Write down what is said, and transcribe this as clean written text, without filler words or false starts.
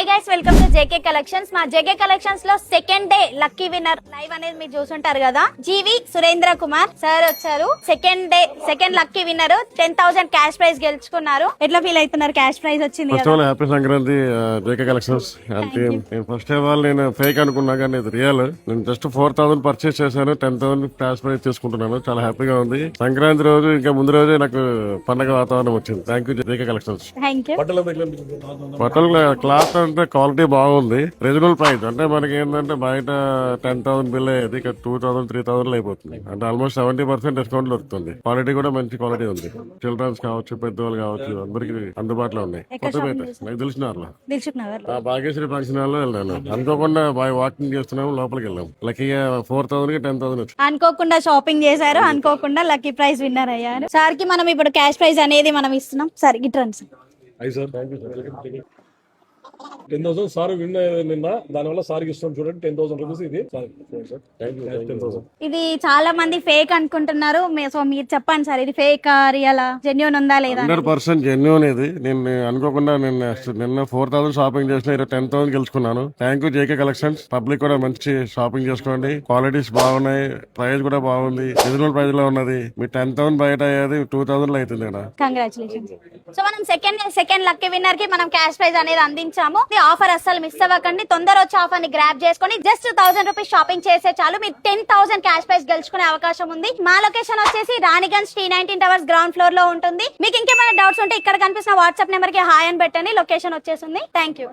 Hi guys, welcome to JK collections. మా JK collections లో second day lucky winner live అనేది మీరు చూసుంటారు కదా. జీవి సురేంద్ర కుమార్ సార్ వచ్చారు. Second lucky winner 10,000 cash prize గెలుచుకున్నారు. ఎట్లా ఫీల్ అవుతున్నారు? క్యాష్ ప్రైజ్ వచ్చింది first of all happy Sankranti JK collections. అంటే నేను ఫస్ట్ ఆఫ్ ఆల్ నేను ఫేక్ అనుకున్నా కానీ ఇది రియల్. నేను జస్ట్ 4,000 పర్చేస్ చేశాను, 10,000 క్యాష్ ప్రైజ్ తీసుకుంటున్నాను. చాలా హ్యాపీగా ఉంది. సంక్రాంతి రోజు ఇంకా ముందు రోజే నాకు పండగ వాతావరణం వచ్చింది. Thank you JK collections. Thank you. బట్టలు క్లాత్ అంటే క్వాలిటీ బాగుంది, రీజనబుల్ ప్రైస్. అంటే మనకి ఏంటంటే బయట 10,000 బిల్ అయ్యేది ఇక్కడ 2,000 3,000 అయిపోతుంది. అంటే ఆల్మోస్ట్ 70% డిస్కౌంట్ దొరుకుతుంది. క్వాలిటీ కూడా మంచి క్వాలిటీ ఉంది. చిల్డ్రన్స్ కావచ్చు, పెద్దవాళ్ళు కావచ్చు, అందరికి అందుబాటులో ఉన్నాయి. కొత్తపేట నాకు తెలిసిన భాగ్యశ్రీ ఫంక్షన్ హాల్లో వెళ్ళాను. అనుకోకుండా వాకింగ్ చేస్తున్నాము, లోపలికి వెళ్ళాము. లక్కీగా 4,000 కి 10,000 వచ్చింది. అనుకోకుండా షాపింగ్ చేశారు, అనుకోకుండా లక్కీ ప్రైజ్ విన్నర్ అయ్యారు. సార్ కి మనం ఇప్పుడు క్యాష్ ప్రైజ్ అనేది మనం ఇస్తున్నాం. సార్ గిట్రండి సార్. 10,000 సార్ విన్ నిన్న, దానివల్ల సార్కి ఇస్తాం. చూడండి 10,000 రూపీస్ ఇది. ఇది చాలా మంది ఫేక్ అనుకుంటున్నారు. సో మీరు చెప్పండి సార్, ఇది ఫేక్ రియల్ జెన్యూన్ ఉందా లేదా? 100% జెన్యూన్ ఇది. నేను అనుకోకుండా నిన్న 4,000 షాపింగ్ చేసిన, 10,000 గెలుచుకున్నాను. Thank you JK collections. Public కూడా మంచి షాపింగ్ చేసుకోండి. క్వాలిటీస్ బాగున్నాయి, ప్రైస్ కూడా బాగుంది, రీజనబుల్ ప్రైస్ లో ఉన్నది. మీ 10,000 బయట అయ్యేది 2,000 లో అవుతుంది కదా. కంగ్రాచులేషన్స్. సో మనం సెకండ్ లక్కీ విన్నర్ కి మనం క్యాష్ ప్రైజ్ అనేది అందించాము. ఆఫర్ అస్సలు మిస్ అవ్వకండి. తొందర వచ్చి ఆఫర్ ని గ్రాబ్ చేసుకొని జస్ట్ 1,000 రూపీస్ షాపింగ్ చేసే చాలు మీరు 10,000 క్యాష్ ప్రైజ్ గెలుచుకునే అవకాశం ఉంది. మా లొకేషన్ వచ్చేసి Raniganj T19 towers ground floor లో ఉంటుంది. మీకు ఇంకేమైనా డౌట్స్ ఉంటే ఇక్కడ కనిపిస్తున్న వాట్సాప్ నెంబర్ కి హాయ్ అని పెట్టండి, లొకేషన్ వచ్చేసింది. Thank you.